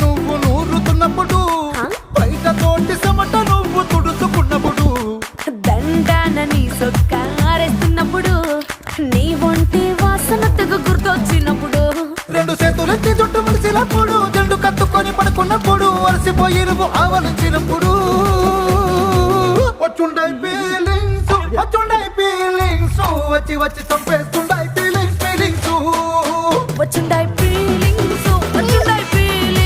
నువ్వు నూరుతున్నప్పుడు, బయట తోటి సమట నువ్వు తుడుచుకున్నప్పుడు, దండాన నీ సొక్క ఆరేస్తున్నప్పుడు, నీ ఒంటి వాసన తెగ గుర్తొచ్చినప్పుడు, రెండు చేతులెత్తి జుట్టు ముడిచినప్పుడు, జండు కత్తుకొని పడుకున్నప్పుడు, అలసిపోయి నువ్వు ఆవలించినప్పుడు, వచ్చుండై ఫీలింగ్స్ వచ్చి వచ్చి చంపేస్తుండ